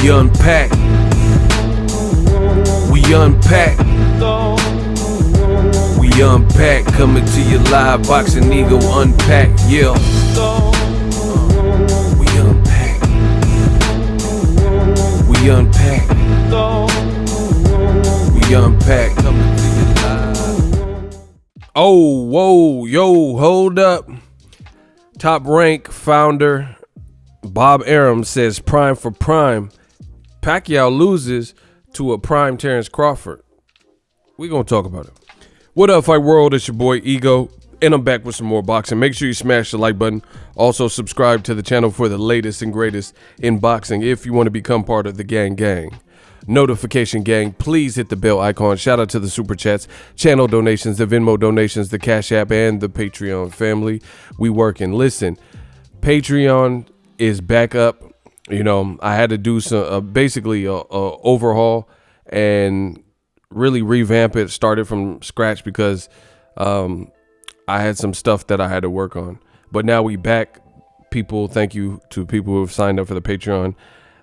unpack. We unpack. We unpack. Coming to you live, Boxing Ego Unpack. Yeah. We unpack. We unpack. We unpack. Coming to you live. Oh, whoa, yo, hold up. Top Rank founder Bob Arum says prime for prime. Pacquiao loses to a prime Terence Crawford. We're going to talk about it. What up, Fight World? It's your boy Ego, and I'm back with some more boxing. Make sure you smash the like button. Also, subscribe to the channel for the latest and greatest in boxing if you want to become part of the gang. Notification gang, please hit the bell icon. Shout out to the super chats, channel donations, the Venmo donations, the Cash App, and the Patreon family. We working. Listen, Patreon is back up. You know, I had to do some basically a overhaul and really revamp it. Started from scratch because I had some stuff that I had to work on. But now we back. People, thank you to people who have signed up for the Patreon.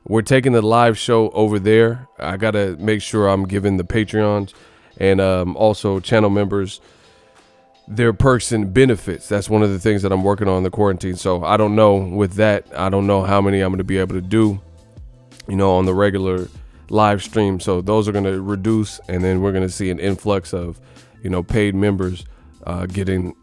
We're taking the live show over there. I got to make sure I'm giving the Patreons and also channel members their perks and benefits. That's one of the things that I'm working on in the quarantine. So I don't know with that. I don't know how many I'm going to be able to do, you know, on the regular live stream. So those are going to reduce, and then we're going to see an influx of, you know, paid members getting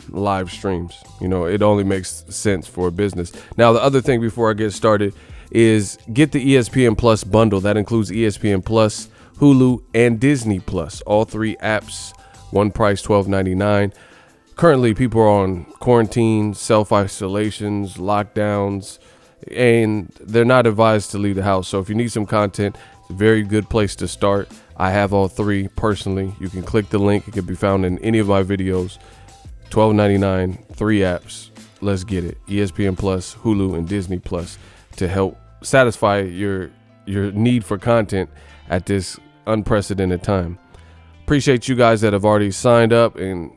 live streams. You know, it only makes sense for a business. Now, the other thing before I get started is get the ESPN Plus bundle. That includes ESPN Plus, Hulu, and Disney Plus. All three apps, one price, $12.99. Currently, people are on quarantine, self-isolations, lockdowns, and they're not advised to leave the house. So if you need some content, it's a very good place to start. I have all three personally. You can click the link. It can be found in any of my videos. $12.99, three apps. Let's get it. ESPN Plus, Hulu, and Disney Plus to help satisfy your need for content at this unprecedented time. Appreciate you guys that have already signed up, and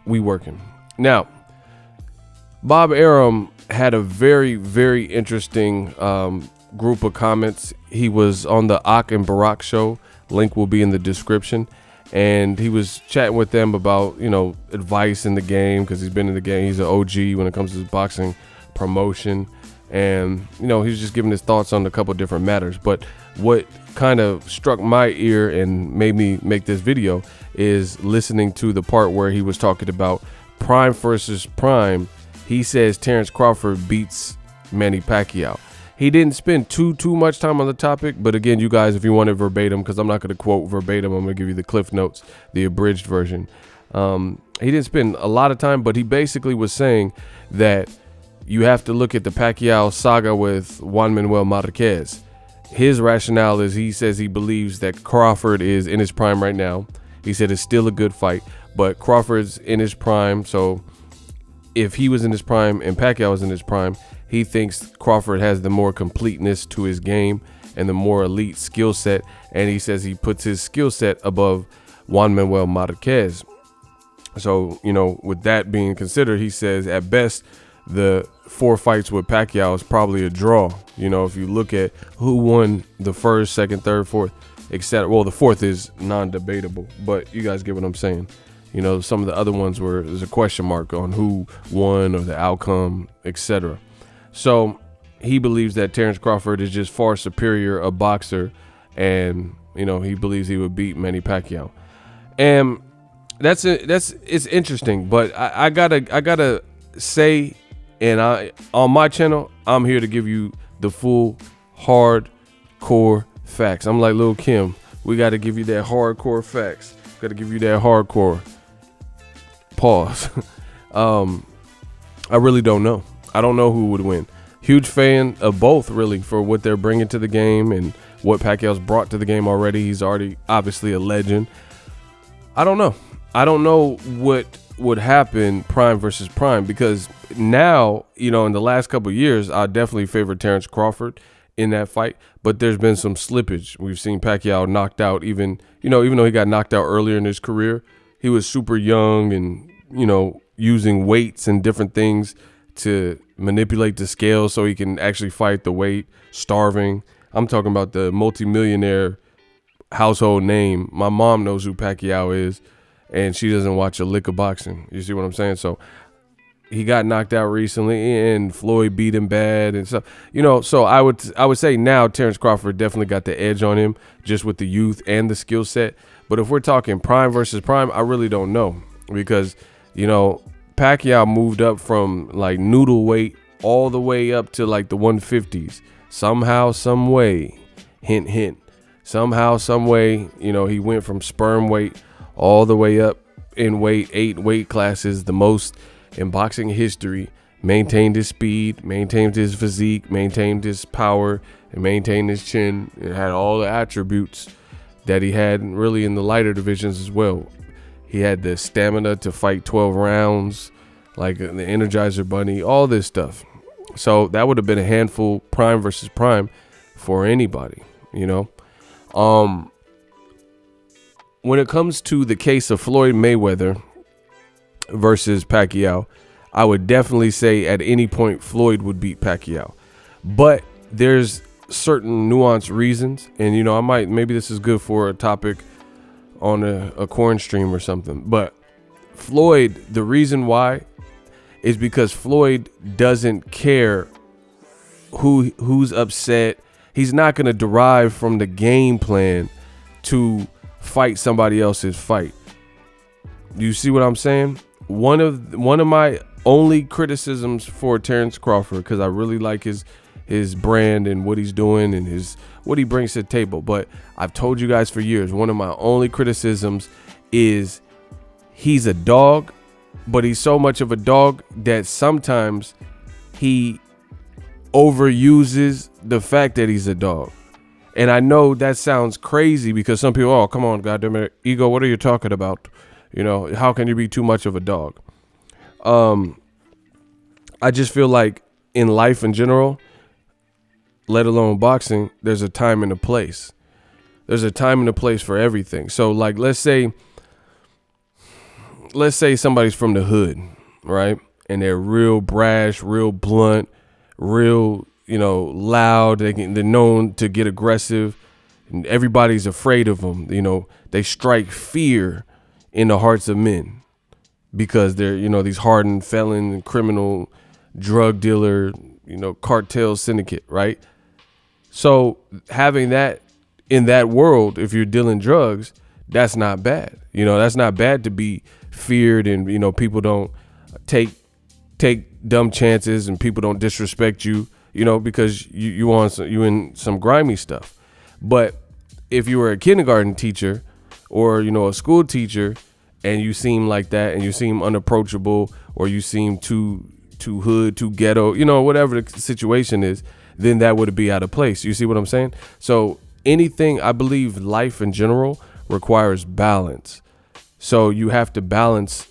we working. Now, Bob Arum had a very, very interesting group of comments. He was on the Ak and Barack show. Link will be in the description. And he was chatting with them about, you know, advice in the game, because he's been in the game. He's an OG when it comes to boxing promotion. And, you know, he's just giving his thoughts on a couple different matters. But what kind of struck my ear and made me make this video is listening to the part where he was talking about prime versus prime. He says Terence Crawford beats Manny Pacquiao. He didn't spend too much time on the topic, but again, you guys, if you want it verbatim, because I'm not going to quote verbatim, I'm going to give you the Cliff Notes, the abridged version. He didn't spend a lot of time, but he basically was saying that you have to look at the Pacquiao saga with Juan Manuel Marquez. His rationale is, he says he believes that Crawford is in his prime right now. He said it's still a good fight, but Crawford's in his prime. So if he was in his prime and Pacquiao was in his prime, he thinks Crawford has the more completeness to his game and the more elite skill set. And he says he puts his skill set above Juan Manuel Marquez. So, you know, with that being considered, he says at best, the 4 fights with Pacquiao is probably a draw. You know, if you look at who won the first, second, third, fourth, etc. Well, the fourth is non-debatable, but you guys get what I'm saying. You know, some of the other ones where there's a question mark on who won or the outcome, etc. So he believes that Terence Crawford is just far superior a boxer, and, you know, he believes he would beat Manny Pacquiao. And it's interesting, but I gotta say, and on my channel, I'm here to give you the full hardcore facts. I'm like Lil' Kim. We got to give you that hardcore facts. Got to give you that hardcore. Pause. I really don't know. I don't know who would win. Huge fan of both, really, for what they're bringing to the game and what Pacquiao's brought to the game already. He's already obviously a legend. I don't know. I don't know what would happen prime versus prime, because now, you know, in the last couple of years, I definitely favor Terence Crawford in that fight, but there's been some slippage. We've seen Pacquiao knocked out, even though he got knocked out earlier in his career, he was super young and, you know, using weights and different things to manipulate the scale so he can actually fight the weight, starving. I'm talking about the multimillionaire household name. My mom knows who Pacquiao is, and she doesn't watch a lick of boxing. You see what I'm saying? So he got knocked out recently, and Floyd beat him bad, and so So I would say now Terence Crawford definitely got the edge on him, just with the youth and the skill set. But if we're talking prime versus prime, I really don't know, because Pacquiao moved up from like noodle weight all the way up to like the 150s. Somehow, some way, hint, hint. Somehow, some way, he went from sperm weight all the way up in weight, 8 weight classes, the most in boxing history. Maintained his speed, maintained his physique, maintained his power, and maintained his chin. It had all the attributes that he had really in the lighter divisions as well. He had the stamina to fight 12 rounds, like the Energizer Bunny, all this stuff. So that would have been a handful, prime versus prime, for anybody, When it comes to the case of Floyd Mayweather versus Pacquiao, I would definitely say at any point Floyd would beat Pacquiao. But there's certain nuanced reasons, and maybe this is good for a topic on a corn stream or something. But Floyd, the reason why is because Floyd doesn't care who's upset. He's not going to derive from the game plan to fight somebody else's fight. You see what I'm saying? One of my only criticisms for Terence Crawford, because I really like his brand and what he's doing and what he brings to the table. But I've told you guys for years, one of my only criticisms is he's a dog, but he's so much of a dog that sometimes he overuses the fact that he's a dog. And I know that sounds crazy, because some people, oh, come on, goddamn it, ego, what are you talking about? How can you be too much of a dog? I just feel like in life in general, let alone boxing, there's a time and a place. There's a time and a place for everything. So like, let's say somebody's from the hood, right? And they're real brash, real blunt, real, loud. They're known to get aggressive, and everybody's afraid of them. They strike fear in the hearts of men because they're, these hardened felon, criminal, drug dealer, cartel syndicate, right? So having that in that world, if you're dealing drugs, that's not bad. That's not bad to be feared, and people don't take dumb chances, and people don't disrespect you, because you in some grimy stuff. But if you were a kindergarten teacher or a school teacher, and you seem like that, and you seem unapproachable, or you seem too hood, too ghetto, whatever the situation is, then that would be out of place. You see what I'm saying? So anything, I believe life in general requires balance. So you have to balance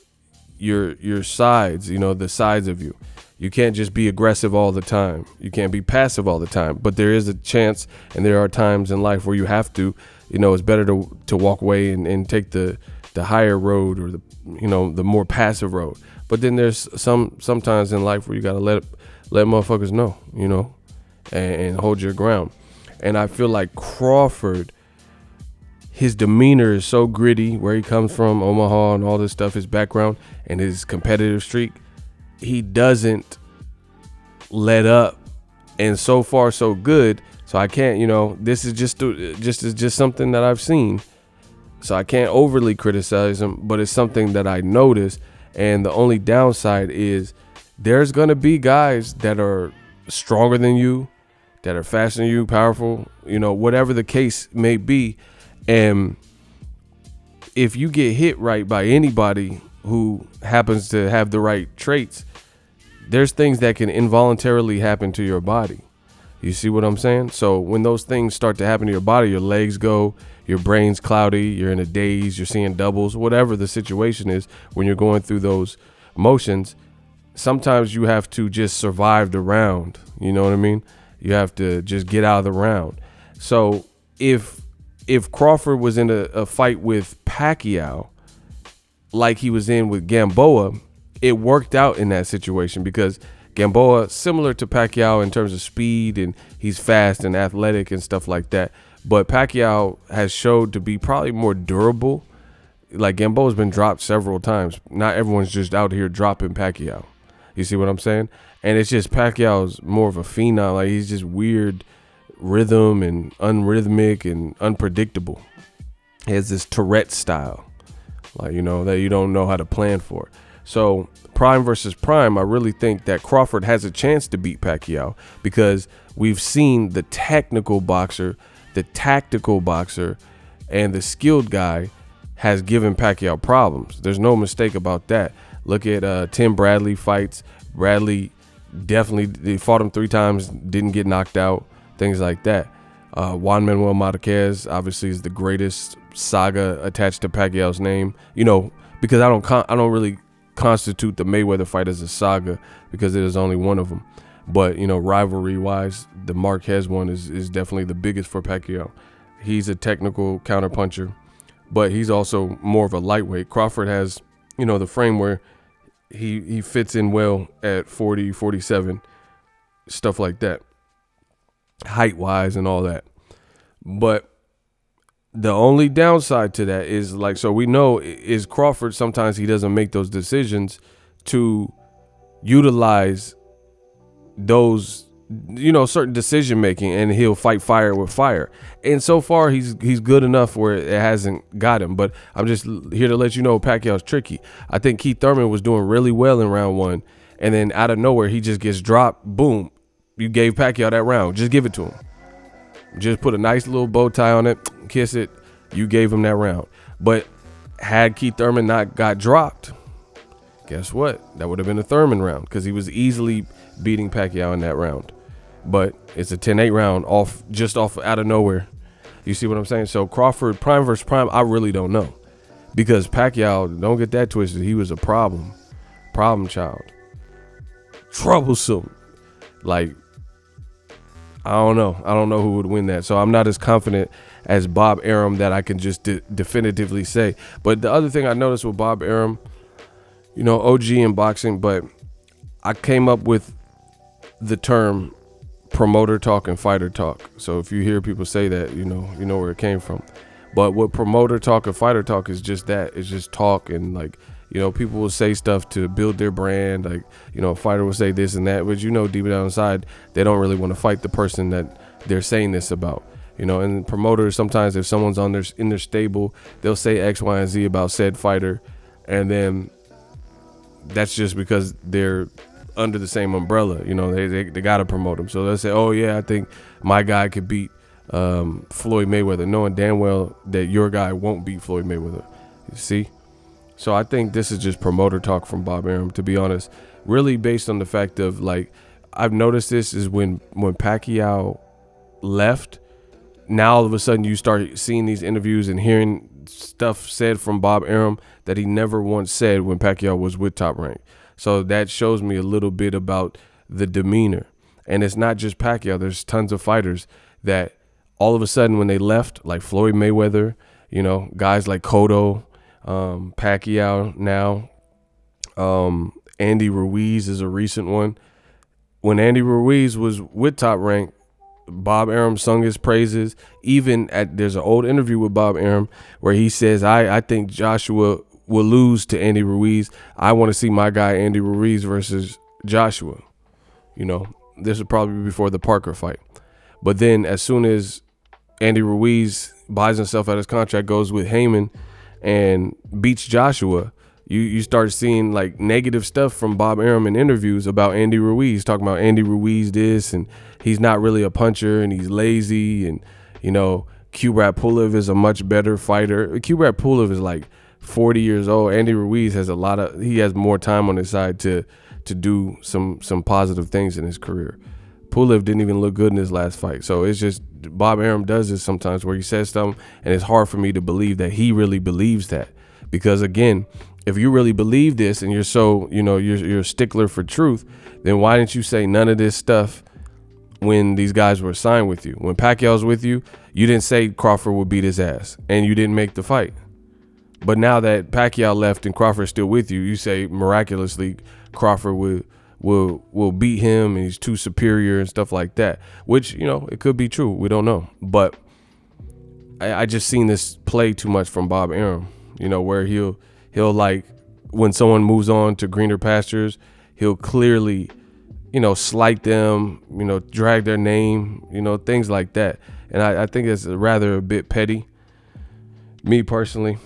your sides, the sides of you. You can't just be aggressive all the time. You can't be passive all the time. But there is a chance, and there are times in life where you have to, it's better to walk away and take the higher road, or the more passive road. But then there's sometimes in life where you gotta let motherfuckers know, and hold your ground. And I feel like Crawford, his demeanor is so gritty, where he comes from, Omaha, and all this stuff, his background and his competitive streak. He doesn't let up, and so far so good. So I can't, this is just something that I've seen. So I can't overly criticize him, but it's something that I noticed. And the only downside is there's going to be guys that are stronger than you, that are faster than you, powerful, whatever the case may be. And if you get hit right by anybody who happens to have the right traits, there's things that can involuntarily happen to your body. You see what I'm saying? So when those things start to happen to your body, your legs go, your brain's cloudy, you're in a daze, you're seeing doubles, whatever the situation is, when you're going through those motions, sometimes you have to just survive the round. You know what I mean? You have to just get out of the round. So if Crawford was in a fight with Pacquiao, like he was in with Gamboa, it worked out in that situation, because Gamboa, similar to Pacquiao in terms of speed, and he's fast and athletic and stuff like that. But Pacquiao has showed to be probably more durable. Like, Gamboa's been dropped several times. Not everyone's just out here dropping Pacquiao. You see what I'm saying? And it's just Pacquiao's more of a phenom. Like, he's just weird rhythm and unrhythmic and unpredictable. He has this Tourette style, like, you know, that you don't know how to plan for. So prime versus prime, I really think that Crawford has a chance to beat Pacquiao because we've seen the technical boxer, the tactical boxer, and the skilled guy has given Pacquiao problems. There's no mistake about that. Look at Tim Bradley fights. Bradley they fought him 3 times, didn't get knocked out, things like that. Juan Manuel Marquez obviously is the greatest saga attached to Pacquiao's name. You know, because I don't really constitute the Mayweather fight as a saga because there's only one of them. But, you know, rivalry wise, the Marquez one is definitely the biggest for Pacquiao. He's a technical counterpuncher, but he's also more of a lightweight. Crawford has, you know, the frame where he fits in well at 40, 47, stuff like that, height wise and all that. But the only downside to that is, like, so we know is Crawford, sometimes he doesn't make those decisions to utilize those, you know, certain decision making, and he'll fight fire with fire. And so far he's good enough where it hasn't got him. But I'm just here to let you know Pacquiao's tricky. I think Keith Thurman was doing really well in round 1, and then out of nowhere he just gets dropped. Boom, you gave Pacquiao that round. Just give it to him. Just put a nice little bow tie on it, kiss it. You gave him that round. But had Keith Thurman not got dropped, guess what? That would have been a Thurman round because he was easily beating Pacquiao in that round. But it's a 10-8 round just off out of nowhere. You see what I'm saying? So Crawford, prime versus prime, I really don't know. Because Pacquiao, don't get that twisted, he was a problem child. Troublesome. Like, I don't know who would win that. So I'm not as confident as Bob Arum that I can just definitively say. But the other thing I noticed with Bob Arum, you know, OG in boxing, but I came up with the term promoter talk and fighter talk. So if you hear people say that, you know where it came from. But what promoter talk and fighter talk is just that. It's just talk, and, like, you know, people will say stuff to build their brand. Like, you know, a fighter will say this and that, but, you know, deep down inside, they don't really want to fight the person that they're saying this about. You know, and promoters, sometimes if someone's in their stable, they'll say X, Y, and Z about said fighter, and then that's just because they're under the same umbrella. You know, they got to promote them. So they'll say, oh yeah, I think my guy could beat Floyd Mayweather, knowing damn well that your guy won't beat Floyd Mayweather. You see? So I think this is just promoter talk from Bob Arum, to be honest, really based on the fact of, like, I've noticed this is when Pacquiao left, now all of a sudden you start seeing these interviews and hearing stuff said from Bob Arum that he never once said when Pacquiao was with Top Rank. So that shows me a little bit about the demeanor. And it's not just Pacquiao. There's tons of fighters that all of a sudden when they left, like Floyd Mayweather, you know, guys like Cotto, Pacquiao now, Andy Ruiz is a recent one. When Andy Ruiz was with Top Rank, Bob Arum sung his praises. Even there's an old interview with Bob Arum where he says, I think Joshua will lose to Andy Ruiz. I want to see my guy Andy Ruiz versus Joshua. You know, this would probably be before the Parker fight. But then as soon as Andy Ruiz buys himself out of his contract, goes with Heyman and beats Joshua, you start seeing, like, negative stuff from Bob Arum in interviews about Andy Ruiz, talking about Andy Ruiz this, and he's not really a puncher, and he's lazy, and, you know, Kubrat Pulev is a much better fighter. Kubrat Pulev is like 40 years old. Andy Ruiz has he has more time on his side to do some positive things in his career. Pulev didn't even look good in his last fight. So it's just, Bob Arum does this sometimes where he says something and it's hard for me to believe that he really believes that. Because again, if you really believe this and you're so, you know, you're a stickler for truth, then why didn't you say none of this stuff when these guys were signed with you? When Pacquiao's with you, you didn't say Crawford would beat his ass and you didn't make the fight. But now that Pacquiao left and Crawford's still with you, you say miraculously Crawford will beat him and he's too superior and stuff like that, which, it could be true. We don't know. But I just seen this play too much from Bob Arum, where he'll like, when someone moves on to greener pastures, he'll clearly, slight them, drag their name, things like that. And I think it's rather a bit petty, me personally.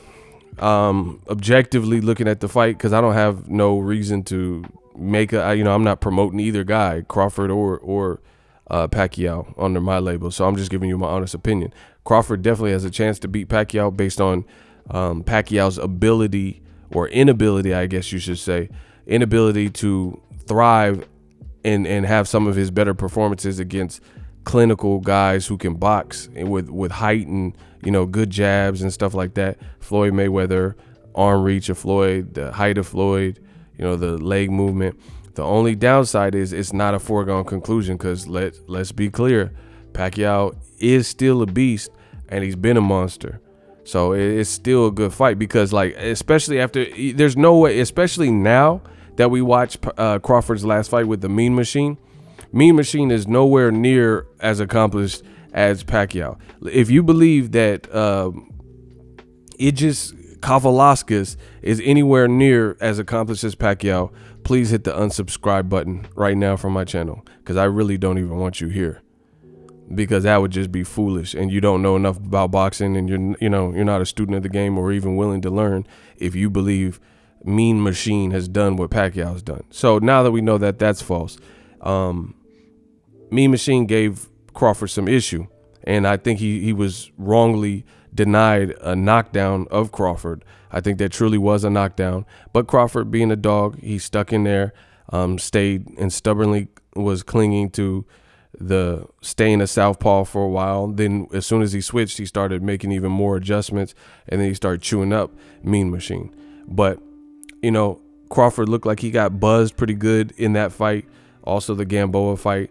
Objectively looking at the fight, because I don't have no reason to make I'm not promoting either guy, Crawford or Pacquiao, under my label. So I'm just giving you my honest opinion. Crawford definitely has a chance to beat Pacquiao based on Pacquiao's ability, or inability, I guess you should say, inability to thrive and have some of his better performances against clinical guys who can box and with height and, good jabs and stuff like that. Floyd Mayweather, arm reach of Floyd, the height of Floyd, the leg movement. The only downside is it's not a foregone conclusion, because let's be clear, Pacquiao is still a beast and he's been a monster. So it's still a good fight, because especially after, there's no way, especially now that we watch Crawford's last fight with the Mean Machine. Mean Machine is nowhere near as accomplished as Pacquiao. If you believe that Kavalauskas is anywhere near as accomplished as Pacquiao, please hit the unsubscribe button right now from my channel, because I really don't even want you here, because that would just be foolish, and you don't know enough about boxing, and you're not a student of the game or even willing to learn if you believe Mean Machine has done what Pacquiao's done. So now that we know that that's false, Mean Machine gave Crawford some issue, and I think he was wrongly denied a knockdown of Crawford. I think that truly was a knockdown, but Crawford, being a dog, he stuck in there, stayed and stubbornly was clinging to staying a southpaw for a while. Then as soon as he switched, he started making even more adjustments, and then he started chewing up Mean Machine. But Crawford looked like he got buzzed pretty good in that fight. Also the Gamboa fight,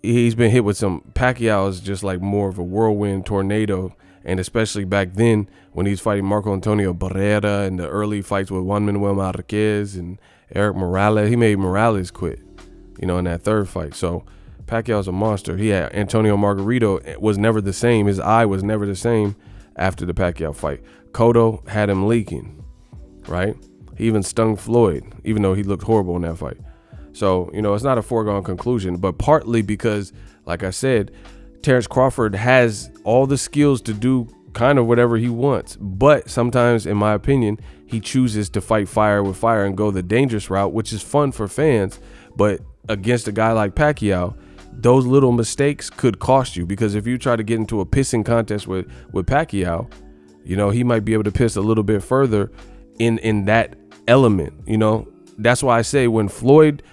he's been hit with some. Pacquiao is just like more of a whirlwind tornado, and especially back then when he's fighting Marco Antonio Barrera in the early fights with Juan Manuel Marquez and Eric Morales, he made Morales quit, in that third fight. So Pacquiao's a monster. He had Antonio Margarito, was never the same. His eye was never the same after the Pacquiao fight. Cotto had him leaking, right? He even stung Floyd, even though he looked horrible in that fight. So, it's not a foregone conclusion, but partly because, like I said, Terence Crawford has all the skills to do kind of whatever he wants. But sometimes, in my opinion, he chooses to fight fire with fire and go the dangerous route, which is fun for fans. But against a guy like Pacquiao, those little mistakes could cost you, because if you try to get into a pissing contest with Pacquiao, he might be able to piss a little bit further in that element. That's why I say when Floyd,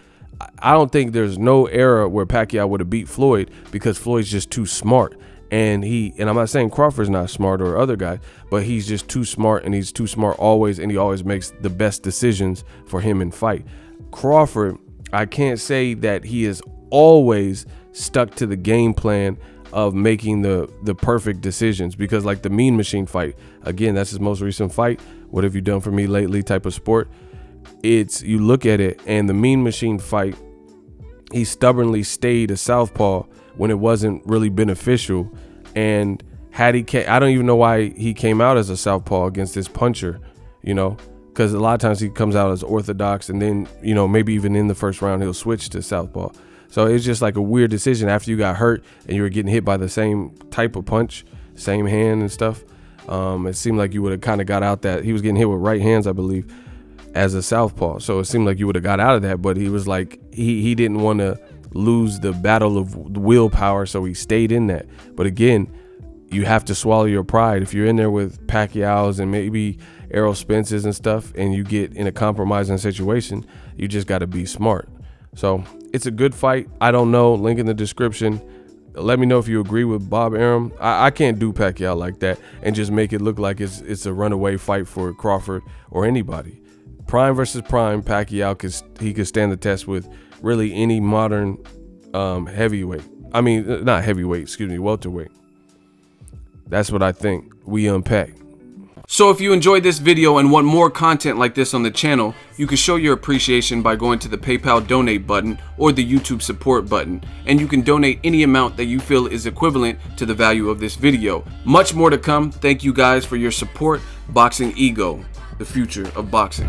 I don't think there's no era where Pacquiao would have beat Floyd, because Floyd's just too smart. And I'm not saying Crawford's not smart or other guys, but he's just too smart, and he's too smart always, and he always makes the best decisions for him in fight. Crawford, I can't say that he is always stuck to the game plan of making the perfect decisions, because like the Mean Machine fight, again, that's his most recent fight. What have you done for me lately type of sport? You look at it, and the Mean Machine fight, he stubbornly stayed a southpaw when it wasn't really beneficial. And I don't even know why he came out as a southpaw against this puncher, because a lot of times he comes out as orthodox, and then, maybe even in the first round, he'll switch to southpaw. So it's just like a weird decision after you got hurt and you were getting hit by the same type of punch, same hand and stuff. It seemed like you would have kind of got out that he was getting hit with right hands, I believe, as a southpaw. So it seemed like you would have got out of that, but he was like, he didn't want to lose the battle of willpower, so he stayed in that. But again, you have to swallow your pride. If you're in there with Pacquiao's and maybe Errol Spence's and stuff, and you get in a compromising situation, you just got to be smart. So it's a good fight. I don't know. Link in the description. Let me know if you agree with Bob Arum. I can't do Pacquiao like that and just make it look like it's a runaway fight for Crawford or anybody. Prime versus prime, Pacquiao could stand the test with really any modern heavyweight. I mean, not heavyweight, welterweight. That's what I think. We unpack. So if you enjoyed this video and want more content like this on the channel, you can show your appreciation by going to the PayPal donate button or the YouTube support button, and you can donate any amount that you feel is equivalent to the value of this video. Much more to come. Thank you guys for your support. Boxing Ego, the future of boxing.